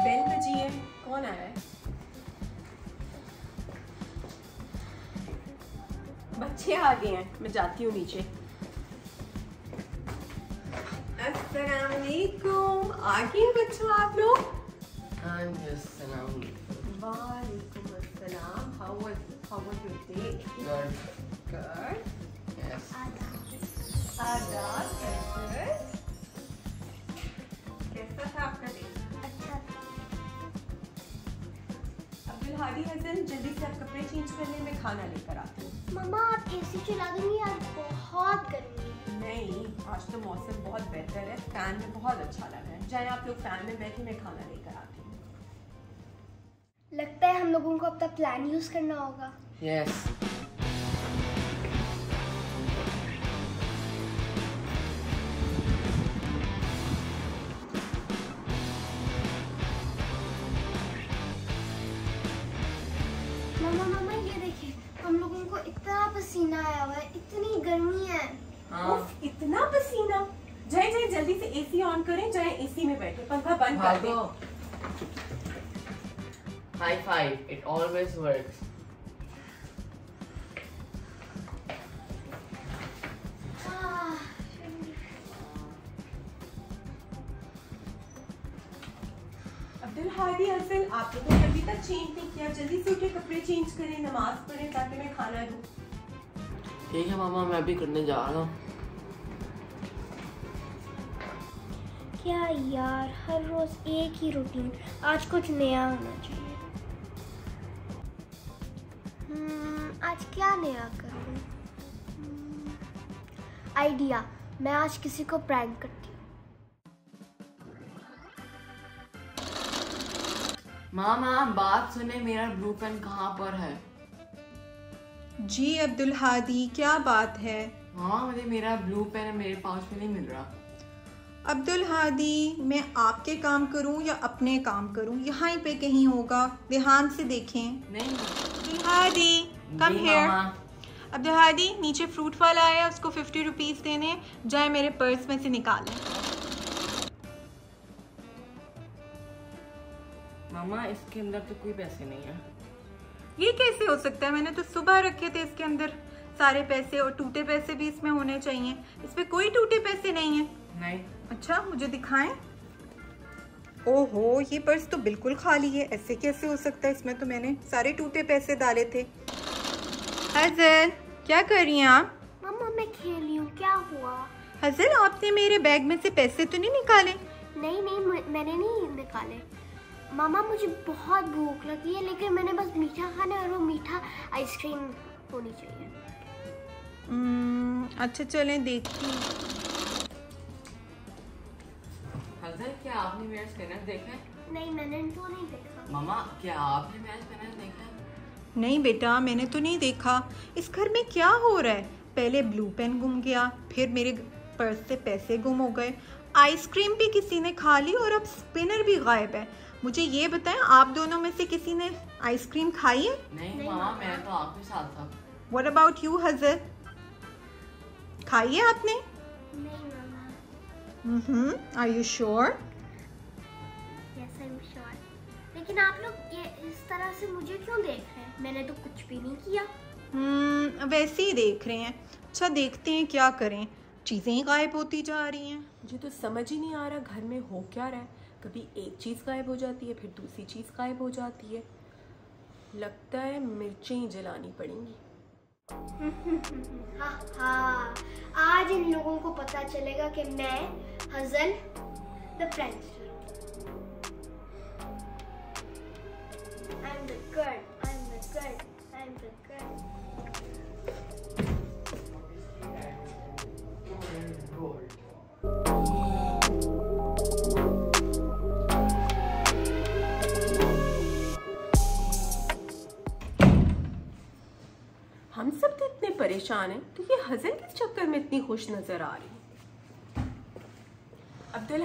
Bell बजी है, कौन आया है? बच्चे आ गए हैं, मैं जाती हूँ नीचे। अस्सलाम वालेकुम। आ गए बच्चों आप लोग? वालेकुम अस्सलाम। How was your day? Good. Yes. आदाब। कैसा था आपका दिन? अच्छा था। अब्दुल हादी हसन, जल्दी से आप कपड़े चेंज कर लें, मैं खाना लेकर आती हूँ। मम्मा आप एसी चला देंगी, आज बहुत गर्मी है। नहीं, आज तो मौसम बहुत बेहतर है, फैन में बहुत अच्छा लग रहा है। जाए आप लोग फैन में बैठे, मैं खाना लेकर आती हूँ। लगता है हम लोगों को अपना प्लान यूज करना होगा। Yes. मम्मा ये देखिए, हम लोगों को इतना पसीना आया हुआ है, इतनी गर्मी है। उफ, इतना पसीना। जाए जल्दी से एसी ऑन करें, जाए एसी में बैठे, पंखा बंद कर दें। High five. It always works. Abdul Hadi Hasan, आप लोगों ने अभी तक चेंज नहीं किया, जल्दी से उठे कपड़े चेंज करें, नमाज पढ़ें ताकि मैं खाना दूं। ठीक है मामा, मैं भी करने जा रहा हूँ। क्या यार, हर रोज एक ही रूटीन, आज कुछ नया होना चाहिए। आज क्या नया करूँ? आइडिया, मैं आज किसी को प्रैंक करती हूँ। मामा बात सुने, मेरा ब्लू पेन कहाँ पर है? जी अब्दुल हादी, क्या बात है? हाँ, मुझे मेरा ब्लू पेन मेरे पास में नहीं मिल रहा। अब्दुल हादी, मैं आपके काम करूं या अपने काम करूं? यहाँ पे कहीं होगा, ध्यान से देखें। नहीं अब्दुल हादी, कम हियर। अब्दुल हादी, नीचे फ्रूट वाला आया, उसको 50 रुपीज देने, जाए मेरे पर्स में से निकालें। मामा इसके अंदर तो कोई पैसे नहीं है। ये कैसे हो सकता है? मैंने तो सुबह रखे थे इसके अंदर सारे पैसे, और टूटे पैसे भी इसमें होने चाहिए। इसमें कोई टूटे पैसे नहीं है। नहीं। अच्छा, मुझे दिखाएं। ओहो, ये पर्स तो बिल्कुल खाली है, ऐसे कैसे हो सकता है? इसमें तो मैंने सारे टूटे पैसे डाले थे। हज़र, क्या कर रही हैं आप? मम्मा मैं खेल रही हूँ, क्या हुआ? हज़र, आपने मेरे बैग में से पैसे तो नहीं निकाले? नहीं मैंने नहीं निकाले। मामा मुझे बहुत भूख लगी है, लेकिन मैंने बस मीठा खाना है, और वो मीठा आइसक्रीम होनी चाहिए। अच्छा चलें, देखती हूँ। हज़र, क्या आपने मेरा स्कैनर देखा है? नहीं, मैंने तो नहीं देखा। मामा, क्या आपने मेरा स्कैनर देखा है? नहीं बेटा, मैंने तो नहीं देखा। इस घर में क्या हो रहा है? पहले ब्लू पेन गुम गया, फिर मेरे पर्स से पैसे गुम हो गए, आइसक्रीम भी किसी ने खा ली, और अब स्पिनर भी गायब है। मुझे ये बताएं, आप दोनों में से किसी ने आइसक्रीम खाई है? नहीं मामा, मैं तो आपके साथ था। What about you, हज़र? खाई है आपने? नहीं मामा। Are you sure? Yes, I'm sure. लेकिन आप लोग ये इस तरह से मुझे क्यों देख रहे हैं? मैंने तो कुछ भी नहीं किया। वैसे ही देख रहे हैं। अच्छा, देखते हैं क्या करें, चीज़ें ही गायब होती जा रही हैं। मुझे तो समझ ही नहीं आ रहा घर में हो क्या रहा है। कभी एक चीज़ गायब हो जाती है, फिर दूसरी चीज़ गायब हो जाती है। लगता है मिर्चें ही जलानी पड़ेंगी। हाँ, आज इन लोगों को पता चलेगा कि मैं hazel the prankster। I'm the good, I'm the good, I'm the good। हम सब तो इतने परेशान हैं, तो ये हज़र किस चक्कर में इतनी खुश नजर आ रही है? अब्दुल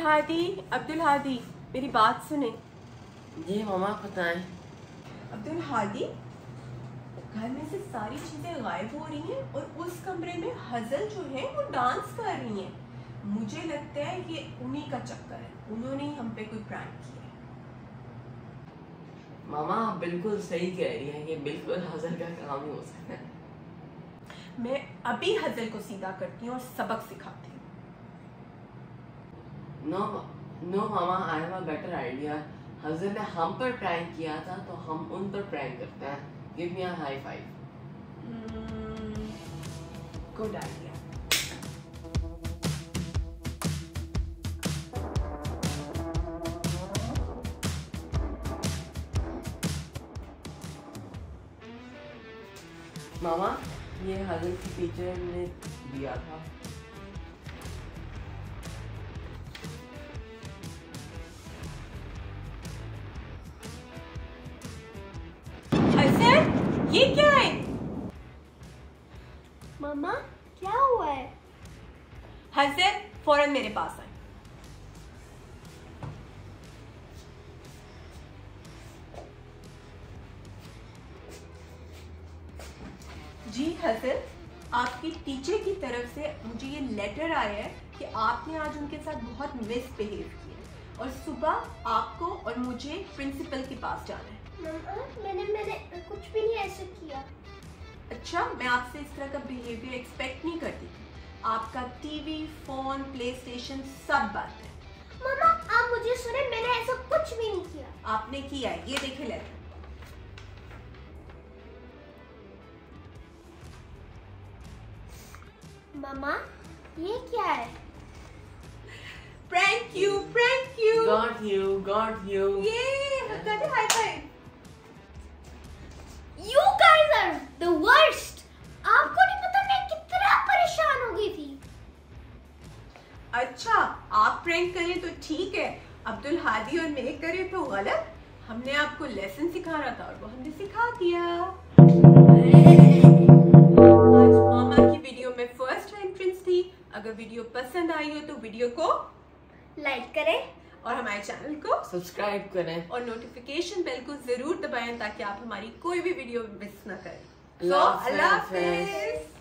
हादी, मेरी बात सुने। जी मामा, बताएं। अब्दुल हादी, घर में से सारी चीजें गायब हो रही हैं, और उस कमरे में हज़ल जो है वो डांस कर रही हैं। मुझे लगता है ये उन्हीं का चक्कर है, उन्होंने ही हम पे कोई प्रैंक किया है। मामा आप बिल्कुल सही कह रही हैं, ये बिल्कुल हजर का काम ही हो सकता है। मैं अभी हजर को सीधा करती हूँ और सबक सिखाती हूँ। नो मामा, I have a better idea. हजर ने हम पर प्रैंक किया था तो हम उन पर प्रैंक करते हैं। Give me a high five. Good idea. मामा ये हजर की टीचर ने दिया था। हसन, ये क्या है? मम्मा क्या हुआ है? हसन फौरन मेरे पास आए। जी हसन, आपकी टीचर की तरफ से मुझे ये लेटर आया है कि आपने आज उनके साथ बहुत मिसबिहेव किया और सुबह आपको और मुझे प्रिंसिपल के पास जाना है। मम्मा मैंने कुछ भी नहीं ऐसे किया। अच्छा, मैं आपसे इस तरह का बिहेवियर एक्सपेक्ट नहीं करती थी। आपका टीवी, फोन, प्ले स्टेशन सब बंद है। मम्मा आप मुझे सुने, मैंने ऐसा कुछ भी नहीं किया। आपने किया है, ये देखे लेटर। मम्मा ये क्या है? Prank you, prank you. Got you. ये high five. You guys are the worst. आपको नहीं पता मैं कितना परेशान हो गई थी। अच्छा, आप प्रैंक करें तो ठीक है, अब्दुल हादी और मैं करें तो गलत। हमने आपको लेसन सिखाना था और वो हमने सिखा दिया। आज मामा की वीडियो में फर्स्ट एंट्रेंस थी। अगर वीडियो पसंद आई हो तो वीडियो को लाइक करें और हमारे चैनल को सब्सक्राइब करें और नोटिफिकेशन बेल को जरूर दबाएं ताकि आप हमारी कोई भी वीडियो मिस ना करें। अल्लाह अल्लाह हाफिज़। हाफिज़।